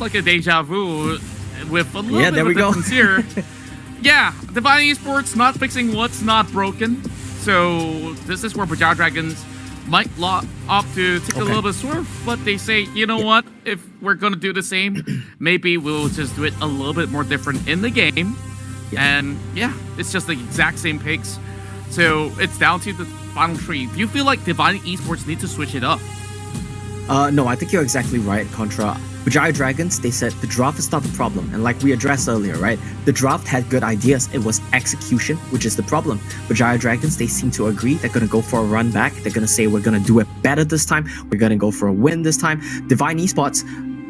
like a deja vu with a little bit there of we go. difference here. Yeah, Divine Esports not fixing what's not broken. So this is where BERJAYA Dragons might opt to take a little bit swerve, but they say, you know what? If we're gonna do the same, maybe we'll just do it a little bit more different in the game. And yeah, it's just the exact same picks. So it's down to the final three. Do you feel like Divine Esports need to switch it up? No, I think you're exactly right, Contra. BERJAYA Dragons, they said the draft is not the problem. And like we addressed earlier, right? The draft had good ideas. It was execution, which is the problem. BERJAYA Dragons, they seem to agree. They're going to go for a run back. They're going to say, we're going to do it better this time. We're going to go for a win this time. Divine Esports,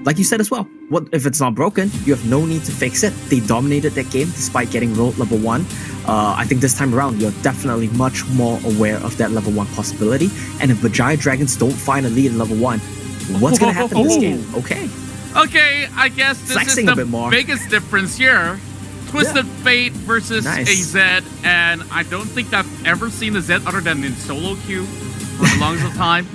like you said as well, what if it's not broken? You have no need to fix it. They dominated that game despite getting rolled level 1. I think this time around, you're definitely much more aware of that level 1 possibility. And if BERJAYA Dragons don't find a lead in level 1, what's going to happen in this game? Okay, I guess this Flexing is the biggest difference here. Twisted Fate versus a Zed, and I don't think I've ever seen a Zed other than in solo queue for the longest of time.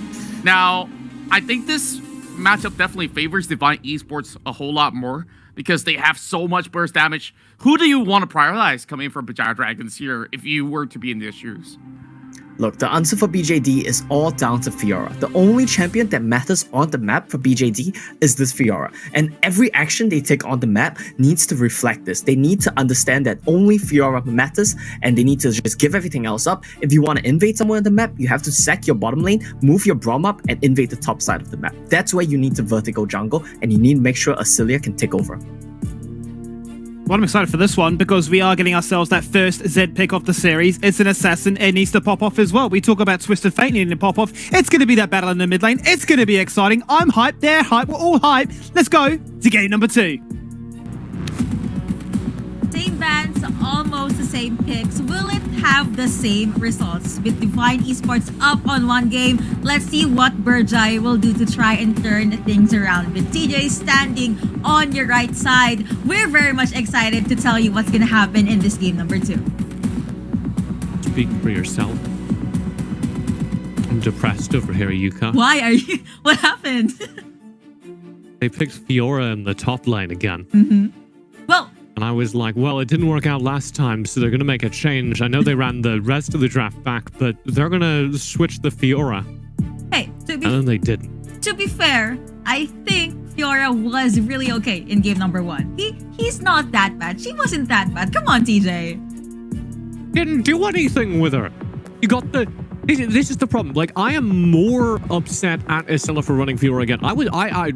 Now, I think this matchup definitely favors Divine Esports a whole lot more because they have so much burst damage. Who do you want to prioritize coming from BERJAYA Dragons here if you were to be in their shoes? Look, the answer for BJD is all down to Fiora. The only champion that matters on the map for BJD is this Fiora. And every action they take on the map needs to reflect this. They need to understand that only Fiora matters and they need to just give everything else up. If you want to invade somewhere on the map, you have to sack your bottom lane, move your Braum up, and invade the top side of the map. That's where you need to vertical jungle and you need to make sure Acilia can take over. Well, I'm excited for this one because we are getting ourselves that first Zed pick of the series. It's an assassin. It needs to pop off as well. We talk about Twisted Fate needing to pop off. It's going to be that battle in the mid lane. It's going to be exciting. I'm hyped. They're hyped. We're all hyped. Let's go to game number 2. Same bans, almost the same picks. Will it have the same results? With Divine Esports up on one game, let's see what BERJAYA will do to try and turn things around. With TJ standing on your right side, we're very much excited to tell you what's going to happen in this game number 2. Speak for yourself. I'm depressed over here, Yuka. Why are you? What happened? They picked Fiora in the top lane again. Well, and I was like, well, it didn't work out last time, so they're going to make a change. I know they ran the rest of the draft back, but they're going to switch the Fiora. Hey, and then they didn't. To be fair, I think Fiora was really okay in game number 1. He's not that bad. She wasn't that bad. Come on, TJ. Didn't do anything with her. You got the... This is the problem. Like, I am more upset at Isilla for running Fiora again. I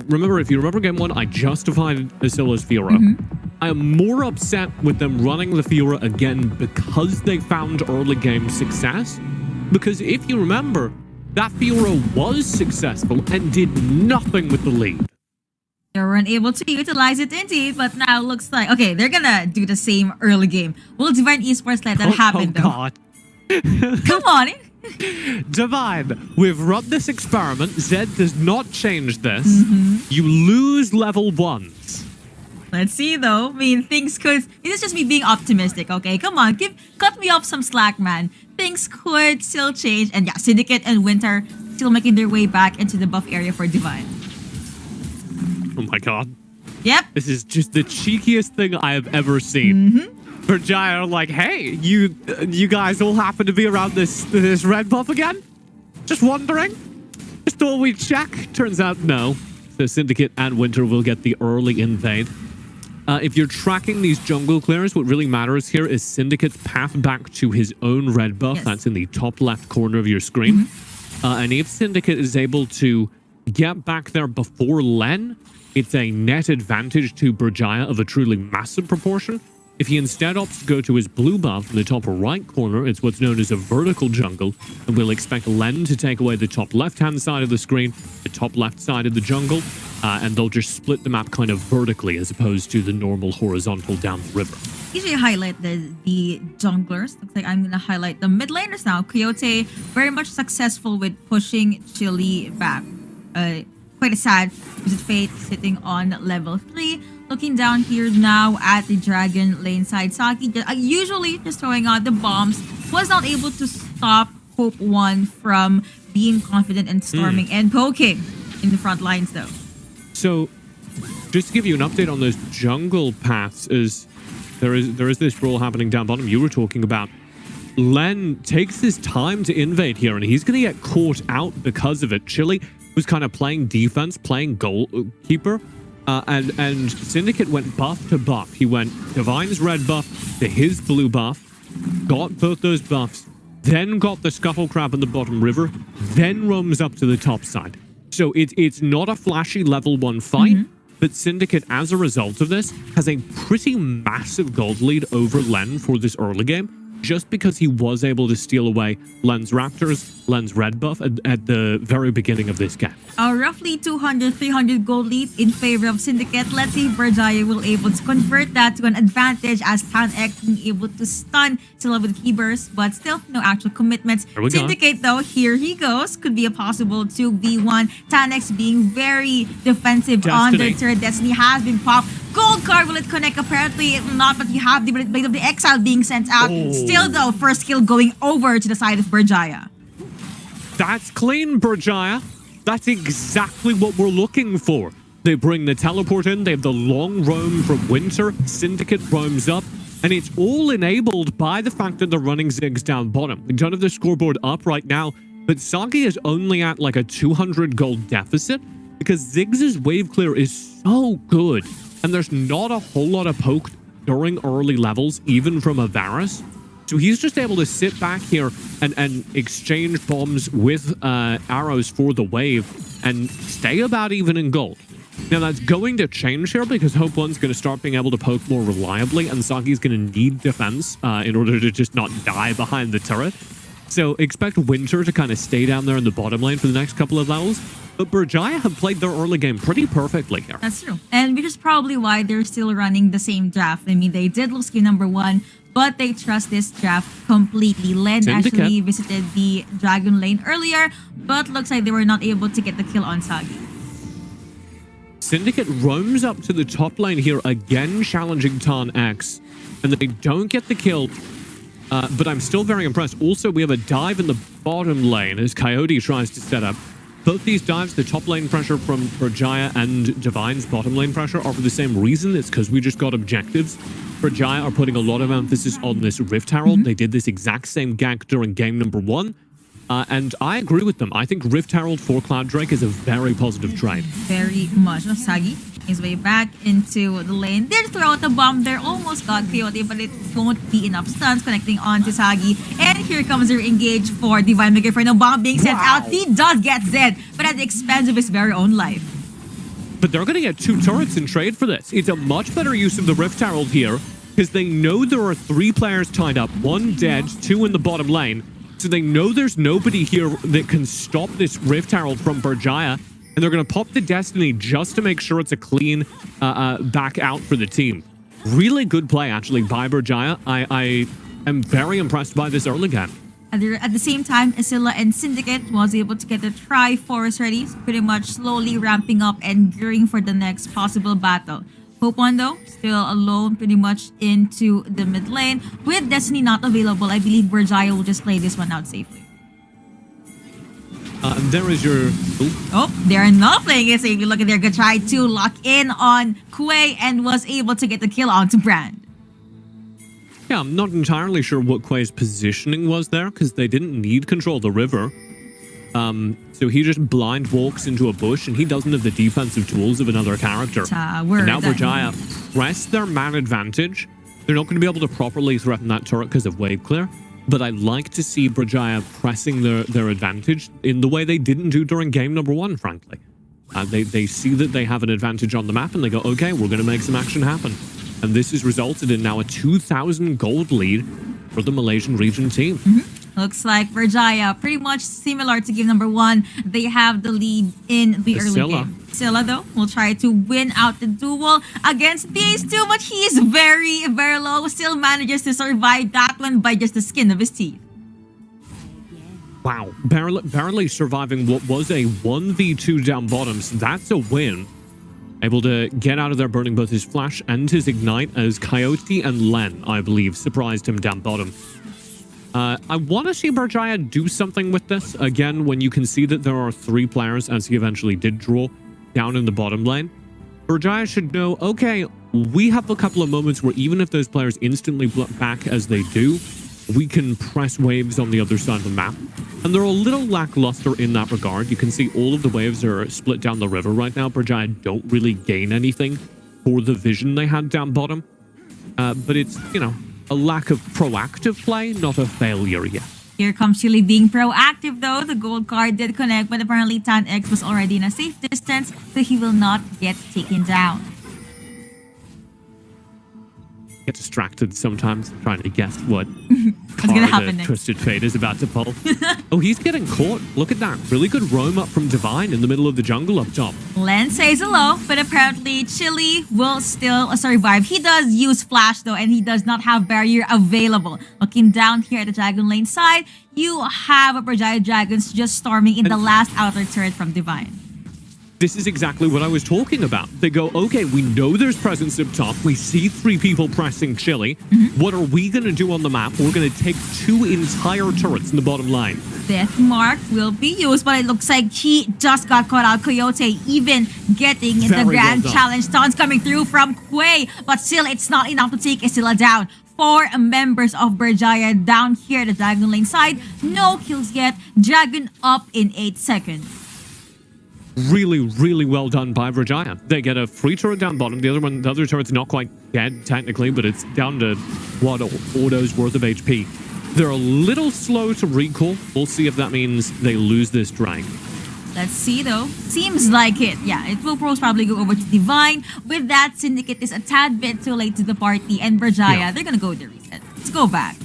remember, if you remember game 1, I justified Isilla's Fiora. I am more upset with them running the Fiora again because they found early game success. Because if you remember, that Fiora was successful and did nothing with the lead. They weren't able to utilize it indeed, but now it looks like, okay, they're gonna do the same early game. Will Divine Esports let that happen though? God. Come on. Divine, we've run this experiment. Zed does not change this. You lose level 1s. Let's see though. I mean, things could... This is just me being optimistic, okay? Come on, cut me off some slack, man. Things could still change. And yeah, Syndicate and Winter still making their way back into the buff area for Divine. Oh my god. Yep. This is just the cheekiest thing I have ever seen. BERJAYA are like, hey, you guys all happen to be around this red buff again? Just wondering? Just thought we'd check. Turns out, no. So Syndicate and Winter will get the early invade. If you're tracking these jungle clears, what really matters here is Syndicate's path back to his own red buff. Yes. That's in the top left corner of your screen. And if Syndicate is able to get back there before Len, it's a net advantage to BERJAYA of a truly massive proportion. If he instead opts to go to his blue buff in the top right corner, it's what's known as a vertical jungle, and we'll expect Len to take away the top left-hand side of the screen, the top left side of the jungle, and they'll just split the map kind of vertically as opposed to the normal horizontal down the river. Usually highlight the junglers. Looks like I'm going to highlight the mid laners now. Coyote, very much successful with pushing Chili back. Quite a sad Twisted Fate sitting on level 3. Looking down here now at the Dragon lane side. Saki usually just throwing out the bombs. Was not able to stop Hope 1 from being confident and storming and poking in the front lines though. So just to give you an update on those jungle paths, is there is this brawl happening down bottom you were talking about. Len takes his time to invade here, and he's going to get caught out because of it. Chili was kind of playing defense, playing goalkeeper, and Syndicate went buff to buff. He went Divine's red buff to his blue buff, got both those buffs, then got the Scuffle Crab in the bottom river, then roams up to the top side. So it's not a flashy level 1 fight, but Syndicate, as a result of this, has a pretty massive gold lead over Len for this early game, just because he was able to steal away Len's Raptors, Len's red buff at the very beginning of this game. Roughly 200, 300 gold lead in favor of Syndicate. Let's see if BERJAYA will able to convert that to an advantage, as TanX being able to stun Scylla with key bursts, but still no actual commitments. Syndicate though, here he goes. Could be a possible 2v1. TanX being very defensive on their turret. Destiny has been popped. Gold card, will it connect? Apparently it will not, but you have the Blade of the Exile being sent out. Still though, first kill going over to the side of BERJAYA. That's clean, BERJAYA. That's exactly what we're looking for. They bring the teleport in, they have the long roam from Winter, Syndicate roams up, and it's all enabled by the fact that they're running Ziggs down bottom. We don't have the scoreboard up right now, but Sagi is only at like a 200 gold deficit because Ziggs' wave clear is so good, and there's not a whole lot of poke during early levels, even from a Varus. So he's just able to sit back here and exchange bombs with arrows for the wave and stay about even in gold. Now that's going to change here because Hope 1's going to start being able to poke more reliably, and Sagi's going to need defense in order to just not die behind the turret. So expect Winter to kind of stay down there in the bottom lane for the next couple of levels. But BERJAYA have played their early game pretty perfectly here. That's true. And which is probably why they're still running the same draft. I mean, they did lose game number 1, but they trust this draft completely. Len actually visited the Dragon lane earlier, but looks like they were not able to get the kill on Sagi. Syndicate roams up to the top lane here, again challenging TanX, and they don't get the kill, but I'm still very impressed. Also, we have a dive in the bottom lane as Coyote tries to set up. Both these dives, the top lane pressure from BERJAYA and Divine's bottom lane pressure, are for the same reason. It's because we just got objectives. BERJAYA are putting a lot of emphasis on this Rift Herald. They did this exact same gank during game number 1. And I agree with them. I think Rift Herald for Cloud Drake is a very positive trade. Very much. Sagi his way back into the lane. Did throw out the bomb there. Almost got Coyote, but it won't be enough stuns connecting on to Sagi. And here comes their engage for Divine Mega Inferno. Bomb being sent out. He does get Zed, but at the expense of his very own life. But they're going to get 2 turrets in trade for this. It's a much better use of the Rift Herald here because they know there are 3 players tied up. 1 dead, 2 in the bottom lane. So they know there's nobody here that can stop this Rift Herald from BERJAYA. And they're going to pop the Destiny just to make sure it's a clean back out for the team. Really good play, actually, by BERJAYA. I am very impressed by this early game. At the same time, Scylla and Syndicate was able to get the Triforce ready, pretty much slowly ramping up and gearing for the next possible battle. Hope 1 though, still alone pretty much into the mid lane. With Destiny not available, I believe BERJAYA will just play this one out safely. There is your... Oh, they're not playing it safely. Look at there. Good try to lock in on Quay and was able to get the kill onto Brand. Yeah, I'm not entirely sure what Quay's positioning was there because they didn't need control of the river. So he just blind walks into a bush and he doesn't have the defensive tools of another character. And now BERJAYA press their man advantage. They're not going to be able to properly threaten that turret because of wave clear. But I like to see BERJAYA pressing their advantage in the way they didn't do during game number 1, frankly. They see that they have an advantage on the map and they go, okay, we're going to make some action happen. And this has resulted in now a 2,000 gold lead for the Malaysian region team. Looks like BERJAYA, pretty much similar to game number 1. They have the lead in the early game. Scylla, though, will try to win out the duel against BASE2, but he is very, very low. Still manages to survive that one by just the skin of his teeth. Wow. Barely surviving what was a 1v2 down bottom, so that's a win. Able to get out of there, burning both his flash and his ignite as Coyote and Len, I believe, surprised him down bottom. I want to see BERJAYA do something with this. Again, when you can see that there are 3 players, as he eventually did draw, down in the bottom lane. BERJAYA should know, okay, we have a couple of moments where even if those players instantly block back as they do, we can press waves on the other side of the map. And they're a little lackluster in that regard. You can see all of the waves are split down the river right now. BERJAYA don't really gain anything for the vision they had down bottom. But it's, you know, a lack of proactive play, not a failure yet. Here comes Chile being proactive though. The gold card did connect, but apparently Tan X was already in a safe distance, so he will not get taken down. Get distracted sometimes trying to guess what gonna card happen next? Twisted Fate is about to pull. Oh, he's getting caught. Look at that. Really good roam up from Divine in the middle of the jungle up top. Len says hello, but apparently Chile will still survive. He does use flash though, and he does not have barrier available. Looking down here at the Dragon Lane side, you have a BERJAYA Dragons just storming in the last outer turret from Divine. This is exactly what I was talking about. They go, okay, we know there's presence up top. We see 3 people pressing Chile. What are we going to do on the map? We're going to take 2 entire turrets in the bottom line. Death Mark will be used, but it looks like he just got caught out. Coyote even getting in the Very grand well done. challenge. Taunts coming through from Quay, but still it's not enough to take Isila down. 4 members of BERJAYA down here at the Dragon Lane side. No kills yet. Dragon up in 8 seconds. Really, really well done by BERJAYA. They get a free turret down bottom. The other turret's not quite dead technically, but it's down to what, auto's worth of HP. They're a little slow to recall. We'll see if that means they lose this drag. Let's see though. Seems like it. Yeah, it will probably go over to Divine. With that, Syndicate is a tad bit too late to the party, and BERJAYA, they're gonna go with the reset. Let's go back.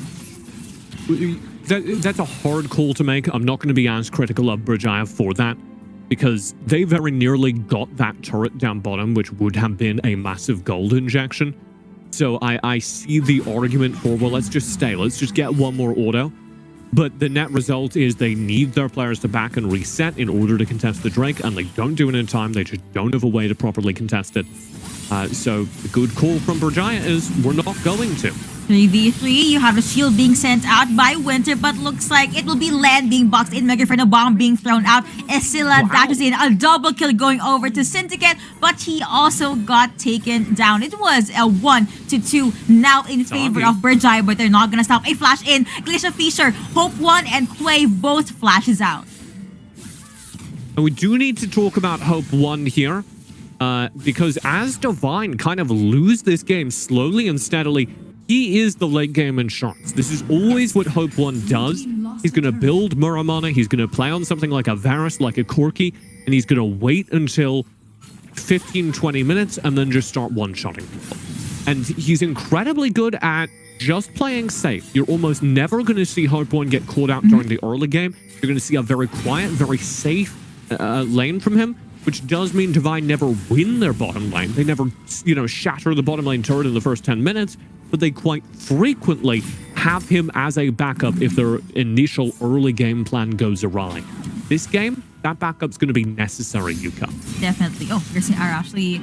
That's a hard call to make. I'm not going to be as critical of BERJAYA for that, because they very nearly got that turret down bottom, which would have been a massive gold injection. So I see the argument for, well, let's just stay. Let's just get one more auto. But the net result is they need their players to back and reset in order to contest the Drake, and they don't do it in time. They just don't have a way to properly contest it. So the good call from BERJAYA is we're not going to. 3v3, you have a shield being sent out by Winter, but looks like it will be Land being boxed in, Megaphone, a bomb being thrown out. Esila dashes in, a double kill going over to Syndicate, but he also got taken down. It was a 1-2 now in favor of BERJAYA, but they're not gonna stop. A flash in, Glacier Fisher, Hope 1 and Quay both flashes out. And we do need to talk about Hope 1 here, because as Divine kind of lose this game slowly and steadily, he is the late game insurance. This is always what Hope 1 does. He's going to build Muramana, he's going to play on something like a Varus, like a Corki, and he's going to wait until 15-20 minutes and then just start one-shotting people. And he's incredibly good at just playing safe. You're almost never going to see Hope 1 get caught out during the early game. You're going to see a very quiet, very safe lane from him, which does mean Divine never win their bottom lane. They never, you know, shatter the bottom lane turret in the first 10 minutes, but they quite frequently have him as a backup if their initial early game plan goes awry. This game, that backup's going to be necessary, Yuka. Definitely. Oh, Garcia actually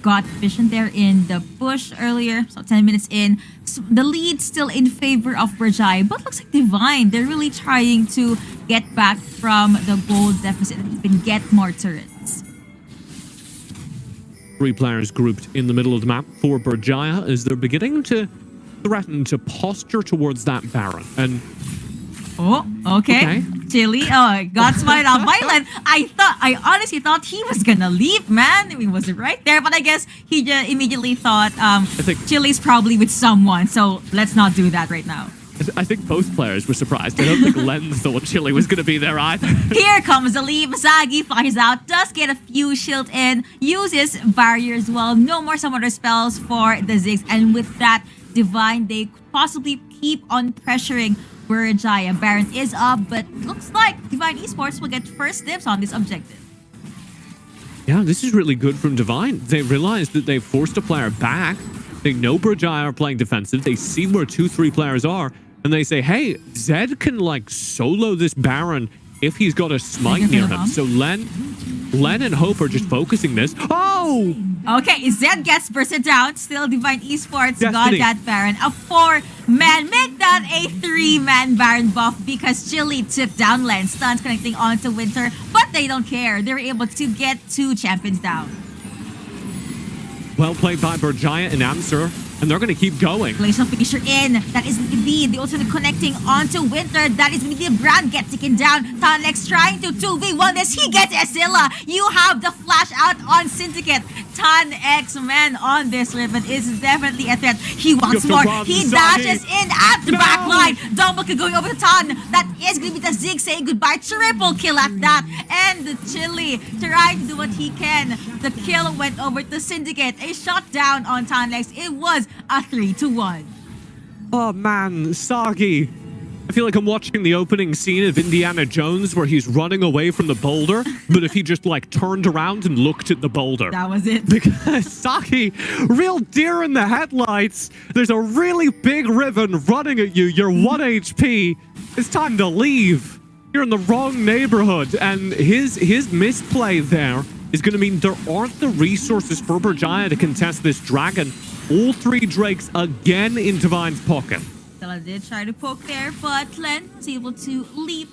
got vision there in the bush earlier, so 10 minutes in. So the lead still in favor of BERJAYA, but looks like Divine, they're really trying to get back from the gold deficit and even get more turrets. 3 players grouped in the middle of the map for BERJAYA as they're beginning to threaten to posture towards that Baron. And oh, okay. Chili, got spotted out by Len. I honestly thought he was gonna leave, man. He wasn't right there, but I guess he just immediately thought Chili's probably with someone, so let's not do that right now. I think both players were surprised. I don't think Len thought Chile was going to be there either. Here comes the lead. Masagi flies out, does get a few shield in, uses barrier as well. No more summoner spells for the Ziggs. And with that, Divine, they possibly keep on pressuring BERJAYA. Baron is up, but looks like Divine Esports will get first dibs on this objective. Yeah, this is really good from Divine. They realize that they've forced a player back. They know BERJAYA are playing defensive. They see where 2-3 players are. And they say, hey, Zed can, like, solo this Baron if he's got a smite near him. So Len and Hope are just focusing this. Oh! Okay, Zed gets bursted down. Still, Divine Esports Destiny. got that Baron. A 4-man. Make that a 3-man Baron buff because Chili took down Len. Stuns connecting onto Winter, but they don't care. They're able to get 2 champions down. Well played by BERJAYA in answer, and they're going to keep going. Glacial Fisher in. That is indeed the ultimate connecting onto Winter. That is when the brand gets taken down. Tanlex trying to 2v1 this. He gets Esilla. You have the flash out on Syndicate. Tan-X man on this ribbon is definitely a threat. He wants more. He dashes in at the back line. Double kill going over to Tan. That is going to be the Zig saying goodbye. Triple kill at that. And the Chili trying to do what he can. The kill went over to Syndicate. A shot down on Tan-X. It was a 3-1. Oh man, Sagi. I feel like I'm watching the opening scene of Indiana Jones where he's running away from the boulder, but if he just like turned around and looked at the boulder. That was it. Because Sagi, real deer in the headlights. There's a really big ribbon running at you. You're 1 HP. It's time to leave. You're in the wrong neighborhood. And his misplay there is going to mean there aren't the resources for BERJAYA to contest this dragon. All 3 Drakes again in Divine's pocket. Stella did try to poke there, but Len was able to leap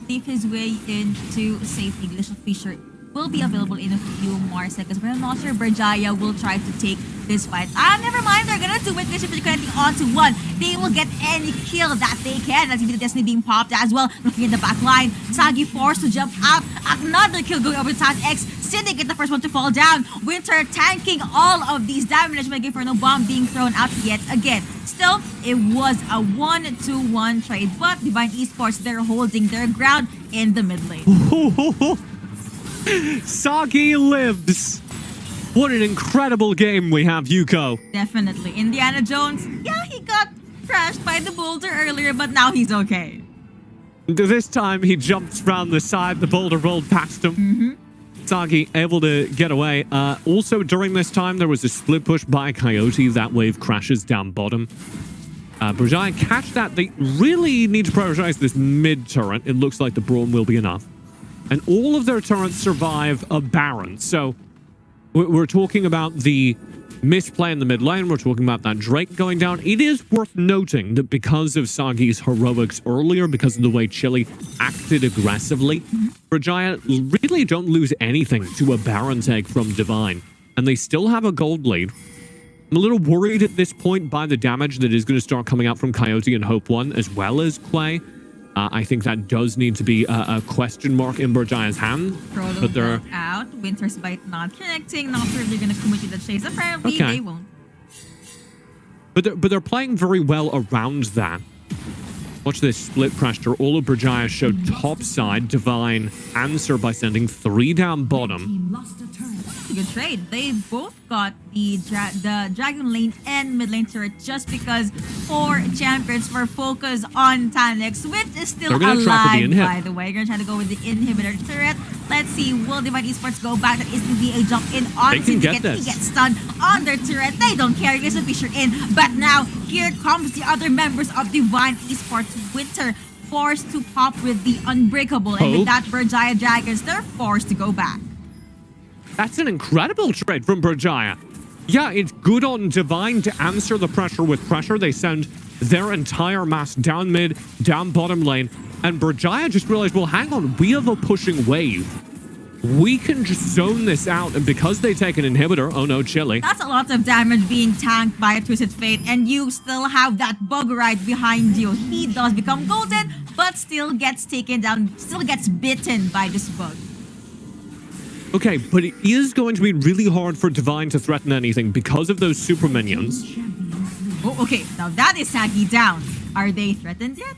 his way into safety. Glacial Fisher will be available in a few more seconds, but I'm not sure BERJAYA will try to take this fight. Never mind, they're gonna do it. Glacial Fisher connecting onto 1. They will get any kill that they can. That's even the Destiny being popped as well. Looking at the back line, Sagi forced to jump up. Another kill going over to Tan-X. Syndicate the first one to fall down. Winter tanking all of these damage, making for no bomb being thrown out yet again. Still, it was a 1-2-1 trade, but Divine Esports, they're holding their ground in the mid lane. Sagi lives. What an incredible game we have, Yuko. Definitely. Indiana Jones, yeah, he got crashed by the boulder earlier, but now he's okay. This time he jumped around the side, the boulder rolled past him. Sagi able to get away. Also, during this time, there was a split push by Coyote. That wave crashes down bottom. BERJAYA catch that. They really need to prioritize this mid turret. It looks like the Braum will be enough. And all of their turrets survive a Baron. So we're talking about the misplay in the mid lane. We're talking about that Drake going down. It is worth noting that because of Sagi's heroics earlier, because of the way Chili acted aggressively, BERJAYA really don't lose anything to a Baron take from Divine. And they still have a gold lead. I'm a little worried at this point by the damage that is going to start coming out from Coyote and Hope 1 as well as Quay. I think that does need to be a question mark in BERJAYA's hand. But they're out. Winter's Bite not connecting. Not sure if they're going to commit to the chase. Apparently, they won't. But they're playing very well around that. Watch this split pressure. All of BERJAYA showed top side. Divine answer by sending 3 down bottom. Good trade. They both got the Dragon Lane and mid lane turret just because 4 champions were focused on Tan-X, which is still alive, by the way. You're going to try to go with the inhibitor turret. Let's see, will Divine Esports go back? That is going to be a jump in on Syndicate. He gets stunned on their turret. They don't care. There's a Fisher in. But now, here comes the other members of Divine Esports. Winter forced to pop with the Unbreakable. And with that, BERJAYA Dragons, they're forced to go back. That's an incredible trade from BERJAYA. Yeah, it's good on Divine to answer the pressure with pressure. They send their entire mass down mid, down bottom lane, and BERJAYA just realized, well, hang on, we have a pushing wave. We can just zone this out, and because they take an inhibitor, oh no, Chili. That's a lot of damage being tanked by a Twisted Fate, and you still have that bug right behind you. He does become golden, but still gets taken down, still gets bitten by this bug. Okay, but it is going to be really hard for Divine to threaten anything because of those super minions. Oh, okay. Now that is Sagi down. Are they threatened yet?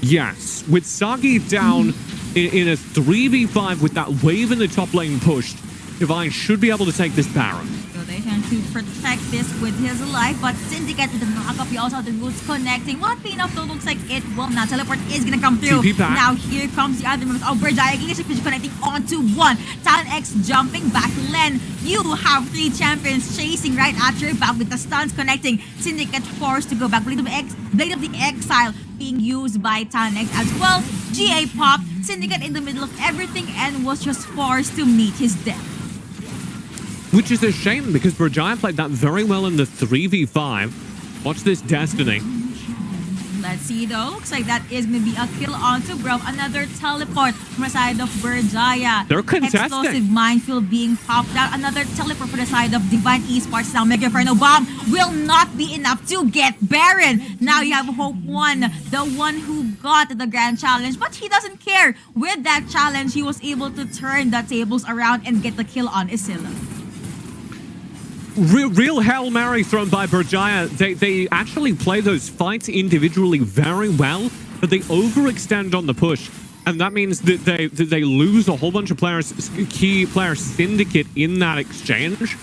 Yes. With Sagi down in a 3v5 with that wave in the top lane pushed, Divine should be able to take this Baron. So they trying to protect this with his life, but Syndicate with the knockup, we also have the roots connecting. What enough though looks like it will not. Teleport is gonna come through. Now here comes the other members of BERJAYA. Glacial Fisher connecting onto 1. Tan-X jumping back. Len, you have 3 champions chasing right at your back with the stuns connecting. Syndicate forced to go back. Blade of the Exile being used by Tan-X as well. GA pop. Syndicate in the middle of everything and was just forced to meet his death. Which is a shame because BERJAYA played that very well in the 3v5. Watch this Destiny. Let's see though. Looks like that is going to be a kill onto Bro. Another teleport from the side of BERJAYA. They're contesting. Explosive minefield being popped out. Another teleport for the side of Divine Esports. Now Mega Inferno Bomb will not be enough to get Baron. Now you have Hope 1, the one who got the grand challenge. But he doesn't care. With that challenge, he was able to turn the tables around and get the kill on Isilla. Real Hail Mary thrown by BERJAYA. They actually play those fights individually very well, but they overextend on the push. And that means that they lose a whole bunch of players, key player syndicate in that exchange.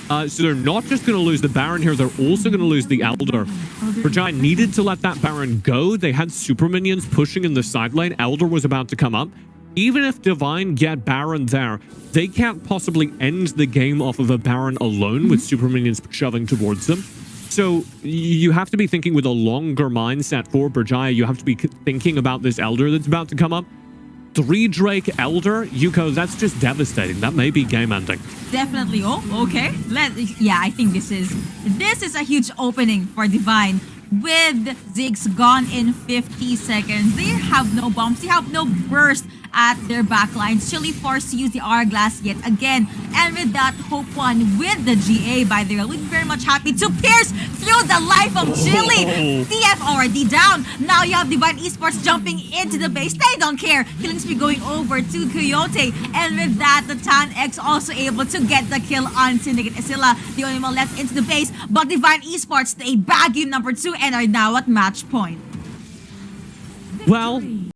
So they're not just going to lose the Baron here, they're also going to lose the Elder. BERJAYA needed to let that Baron go. They had super minions pushing in the side lane. Elder was about to come up. Even if Divine get Baron there, they can't possibly end the game off of a Baron alone with super minions shoving towards them. So you have to be thinking with a longer mindset for BERJAYA. You have to be thinking about this Elder that's about to come up. 3 Drake Elder, Yuko, that's just devastating. That may be game ending. Definitely. Oh, okay. Yeah, I think this is a huge opening for Divine. With Ziggs gone in 50 seconds, they have no bombs, they have no burst at their backlines. Chili forced to use the hourglass yet again. And with that, Hope 1 with the GA, by the way, we're very much happy to pierce through the life of Chili. TF already down. Now you have Divine Esports jumping into the base. They don't care. Killing spree going over to Coyote. And with that, the Tan X also able to get the kill on Syndicate Isilla. The only one left into the base. But Divine Esports, they bag you number 2 and are now at match point. Well,